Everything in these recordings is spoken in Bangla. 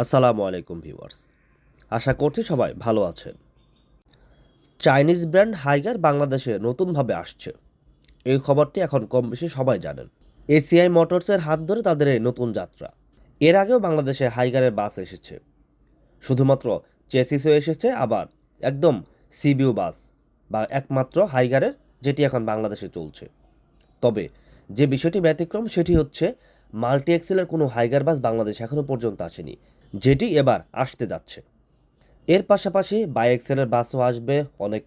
আসসালামু আলাইকুম ভিউয়ার্স। আশা করছি সবাই ভালো আছেন। চাইনিজ ব্র্যান্ড হাইগার বাংলাদেশে নতুনভাবে আসছে। এই খবরটি এখন কম বেশি সবাই জানেন। এসিআই মোটরসের হাত ধরে তাদের এই নতুন যাত্রা। এর আগেও বাংলাদেশে হাইগারের বাস এসেছে, শুধুমাত্র চেসিসও এসেছে, আবার একদম সিবিউ বাস বা একমাত্র হাইগারের, যেটি এখন বাংলাদেশে চলছে। তবে যে বিষয়টি ব্যতিক্রম সেটি হচ্ছে মাল্টি এক্সেলের কোনো হাইগার বাস বাংলাদেশে এখনও পর্যন্ত আসেনি, যেটি এবার আসতে যাচ্ছে। এর পাশাপাশি বাই-এক্সেলের বাসও আসবে, অনেক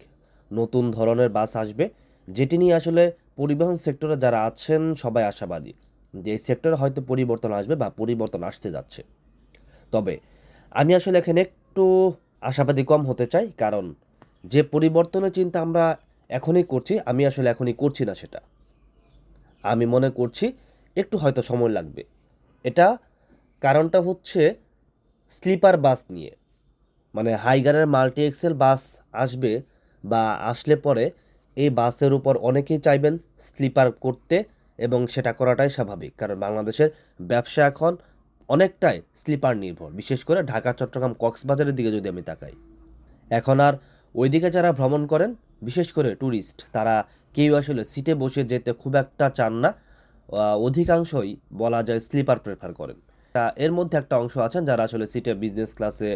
নতুন ধরনের বাস আসবে, যেটি নিয়ে আসলে পরিবহন সেক্টরে যারা আছেন সবাই আশাবাদী যে এই সেক্টরে হয়তো পরিবর্তন আসবে বা পরিবর্তন আসতে যাচ্ছে। তবে আমি আসলে এখানে একটু আশাবাদী কম হতে চাই, কারণ যে পরিবর্তনের চিন্তা আমরা এখনই করছি, আমি আসলে এখনই করছি না সেটা। আমি মনে করছি একটু হয়তো সময় লাগবে। এটা কারণটা হচ্ছে স্লিপার বাস নিয়ে, মানে হাইগারের মাল্টি এক্সেল বাস আসবে বা আসলে পরে এই বাসের উপর অনেকেই চাইবেন স্লিপার করতে, এবং সেটা করাটাই স্বাভাবিক, কারণ বাংলাদেশের ব্যবসা এখন অনেকটাই স্লিপার নির্ভর, বিশেষ করে ঢাকা, চট্টগ্রাম, কক্সবাজারের দিকে যদি আমি তাকাই। এখন আর ওইদিকে যারা ভ্রমণ করেন, বিশেষ করে ট্যুরিস্ট, তারা কেউ আসলে সিটে বসে যেতে খুব একটা চান না। অধিকাংশই বলা যায় স্লিপার প্রেফার করেন। এর মধ্যে একটা অংশ আছেন যারা আসলে সিটে বিজনেস ক্লাসে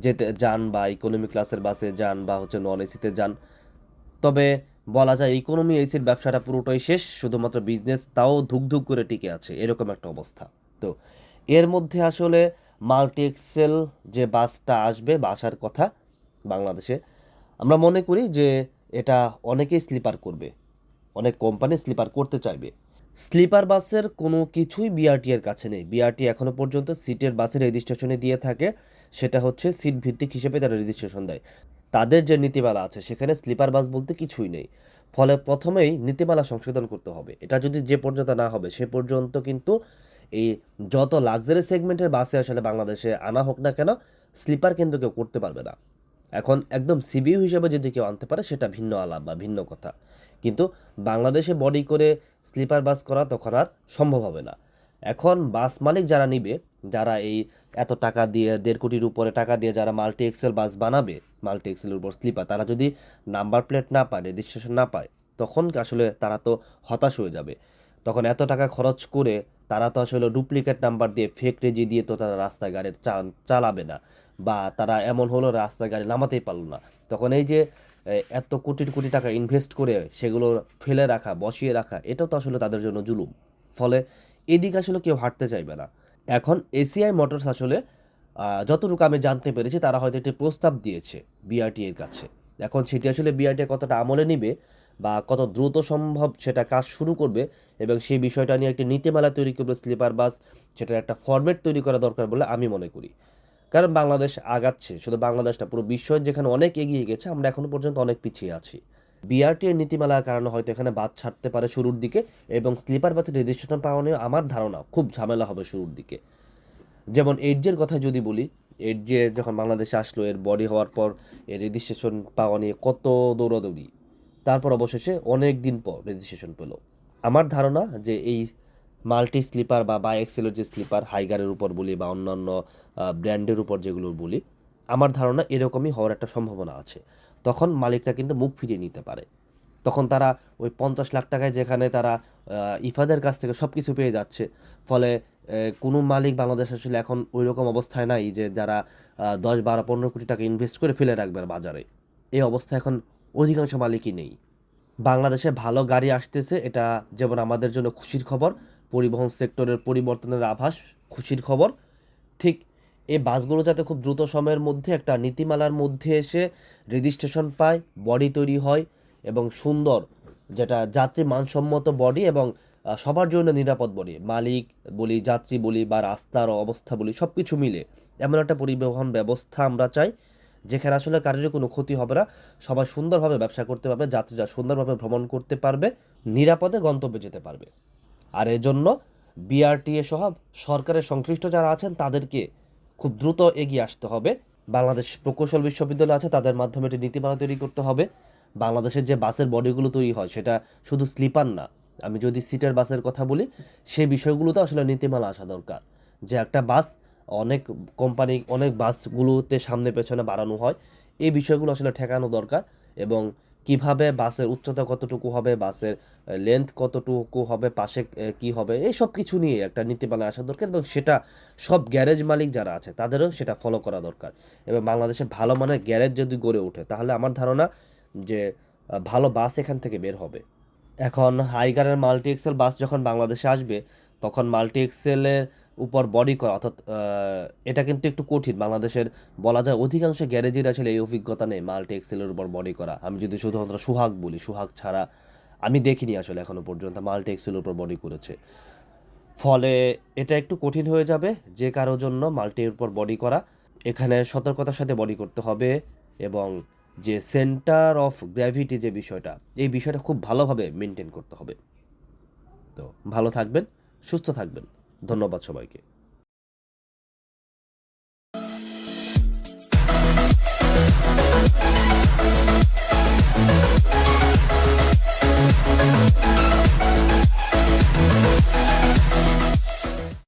যেতে যান বা ইকোনমি ক্লাসের বাসে যান বা হচ্ছে নন এসিতে যান। তবে বলা যায় ইকোনমি এসির ব্যবসাটা পুরোটাই শেষ, শুধুমাত্র বিজনেস তাও ধুকধুক করে টিকে আছে, এরকম একটা অবস্থা। তো এর মধ্যে আসলে মাল্টি এক্সেল যে বাসটা আসবে বা আসার কথা বাংলাদেশে, আমরা মনে করি যে এটা অনেকেই স্লিপার করবে, অনেক কোম্পানি স্লিপার করতে চাইবে। স্লিপার বাসের কোনো কিছুই বিআরটি এর কাছে নেই। বিআরটি এখনও পর্যন্ত সিটের বাসের রেজিস্ট্রেশনে দিয়ে থাকে, সেটা হচ্ছে সিট ভিত্তিক হিসেবে তারা রেজিস্ট্রেশন দেয়। তাদের যে নীতিমালা আছে সেখানে স্লিপার বাস বলতে কিছুই নেই। ফলে প্রথমেই নীতিমালা সংশোধন করতে হবে। এটা যদি যে পর্যন্ত না হবে সে পর্যন্ত কিন্তু এই যত লাক্সারি সেগমেন্টের বাসে আসলে বাংলাদেশে আনা হোক না কেন, স্লিপার কিন্তু কেউ করতে পারবে না। এখন একদম সিবিইউ হিসেবে যদি কেউ আনতে পারে সেটা ভিন্ন আলাপ বা ভিন্ন কথা, কিন্তু বাংলাদেশে বডি করে স্লিপার বাস করা তখন আর সম্ভব হবে না। এখন বাস মালিক যারা নিবে, যারা এই এত টাকা দিয়ে 1.5 কোটির উপরে টাকা দিয়ে যারা মাল্টি এক্সেল বাস বানাবে, মাল্টি এক্সেলের উপর স্লিপার, তারা যদি নাম্বার প্লেট না পায়, রেজিস্ট্রেশন না পায়, তখন আসলে তারা তো হতাশ হয়ে যাবে। তখন এত টাকা খরচ করে তারা তো আসলে ডুপ্লিকেট নাম্বার দিয়ে ফেক রেজি দিয়ে তো তারা রাস্তায় গাড়ি চালাবে না, বা তারা এমন হলো রাস্তায় গাড়ি নামাতেই পারলো না। তখন এই যে এত কোটির কোটি টাকা ইনভেস্ট করে সেগুলো ফেলে রাখা, বসিয়ে রাখা, এটাও তো আসলে তাদের জন্য জুলুম। ফলে এদিকে আসলে কেউ হাঁটতে চাইবে না। এখন এসিআই মোটরস আসলে যতটুকু আমি জানতে পেরেছি তারা হয়তো একটি প্রস্তাব দিয়েছে বিআরটি এর কাছে। এখন সেটি আসলে বিআরটি কতটা আমলে নিবে বা কত দ্রুত সম্ভব সেটা কাজ শুরু করবে, এবং সেই বিষয়টা নিয়ে একটি নীতিমালা তৈরি করবে স্লিপার বাস, সেটার একটা ফরম্যাট তৈরি করা দরকার বলে আমি মনে করি। কারণ বাংলাদেশ আগাচ্ছে, শুধু বাংলাদেশ না, পুরো বিশ্ব যেখানে অনেক এগিয়ে গেছে, আমরা এখনো পর্যন্ত অনেক পিছিয়ে আছি। বিআরটি এর নীতিমালার কারণে হয়তো এখানে বাদ ছাড়তে পারে শুরুর দিকে, এবং স্লিপার বাসের রেজিস্ট্রেশন পাওয়া নিয়ে আমার ধারণা খুব ঝামেলা হবে শুরুর দিকে। যেমন এইডজের কথা যদি বলি, এইডজে যখন বাংলাদেশে আসলো, এর বডি হওয়ার পর এর রেজিস্ট্রেশন পাওয়া নিয়ে কত দৌড়াদৌড়ি, তারপর অবশেষে অনেক দিন পর রেজিস্ট্রেশন পেল। আমার ধারণা যে এই মাল্টি স্লিপার বা বাই এক্সেলের যে স্লিপার হাইগারের উপর বলি বা অন্যান্য ব্র্যান্ডের উপর যেগুলো বলি, আমার ধারণা এরকমই হওয়ার একটা সম্ভাবনা আছে। তখন মালিকরা কিন্তু মুখ ফিরিয়ে নিতে পারে। তখন তারা ওই 50 লাখ টাকায়, যেখানে তারা ইফাদের কাছ থেকে সব কিছু পেয়ে যাচ্ছে, ফলে কোনো মালিক বাংলাদেশ আসলে এখন ওই রকম অবস্থায় নাই যে যারা 10, 12, 15 কোটি টাকা ইনভেস্ট করে ফেলে রাখবে বাজারে। এই অবস্থা এখন অধিকাংশ মালিকই নেই। বাংলাদেশে ভালো গাড়ি আসতেছে, এটা যেমন আমাদের জন্য খুশির খবর, পরিবহন সেক্টরের পরিবর্তনের আভাস, খুশির খবর। ঠিক এই বাসগুলো যাতে খুব দ্রুত সময়ের মধ্যে একটা নীতিমালার মধ্যে এসে রেজিস্ট্রেশন পায়, বডি তৈরি হয়, এবং সুন্দর, যেটা যাত্রী মানসম্মত বডি এবং সবার জন্য নিরাপদ বডি, মালিক বলি, যাত্রী বলি, বা রাস্তার অবস্থা বলি, সব কিছু মিলে এমন একটা পরিবহন ব্যবস্থা আমরা চাই যেখানে আসলে কারোরই কোনো ক্ষতি হবে না, সবাই সুন্দরভাবে ব্যবসা করতে পারবে, যাত্রীরা সুন্দরভাবে ভ্রমণ করতে পারবে, নিরাপদে গন্তব্যে যেতে পারবে। আর এজন্য বিআরটিএ সহ সরকারের সংশ্লিষ্ট যারা আছেন তাদেরকে খুব দ্রুত এগিয়ে আসতে হবে। বাংলাদেশ প্রকৌশল বিশ্ববিদ্যালয় আছে, তাদের মাধ্যমে একটি নীতিমালা তৈরি করতে হবে। বাংলাদেশের যে বাসের বডিগুলো তৈরি হয় সেটা শুধু স্লিপার না, আমি যদি সিটের বাসের কথা বলি, সেই বিষয়গুলোতে আসলে নীতিমালা আসা দরকার, যে একটা বাস অনেক কোম্পানি অনেক বাসগুলোতে সামনে পেছনে বাড়ানো হয়। এই বিষয়গুলো আসলে ঠেকানো দরকার, এবং কিভাবে বাসের উচ্চতা কতটুকু হবে, বাসের লেন্থ কতটুকু হবে, পাশে কি হবে, এই সব কিছু নিয়ে একটা নীতিমালা আসা দরকার, এবং সেটা সব গ্যারেজ মালিক যারা আছে তাদেরও সেটা ফলো করা দরকার। এবং বাংলাদেশে ভালো মানের গ্যারেজ যদি গড়ে ওঠে তাহলে আমার ধারণা যে ভালো বাস এখান থেকে বের হবে। এখন হাইগারের মাল্টি এক্সেল বাস যখন বাংলাদেশে আসবে, তখন মাল্টি এক্সেলের উপর বডি করা, অর্থাৎ এটা কিন্তু একটু কঠিন। বাংলাদেশের বলা যায় অধিকাংশ গ্যারেজের আসলে এই অভিজ্ঞতা নেই মাল্টি এক্সেলের উপর বডি করা। আমি যদি শুধুমাত্র সোহাগ বলি, সোহাগ ছাড়া আমি দেখিনি আসলে এখনও পর্যন্ত মাল্টি এক্সেলের উপর বডি করেছে। ফলে এটা একটু কঠিন হয়ে যাবে, যে কারোর জন্য মাল্টির উপর বডি করা। এখানে সতর্কতার সাথে বডি করতে হবে, এবং যে সেন্টার অফ গ্র্যাভিটি যে বিষয়টা, এই বিষয়টা খুব ভালোভাবে মেনটেন করতে হবে। তো ভালো থাকবেন, সুস্থ থাকবেন। ধন্যবাদ সবাইকে।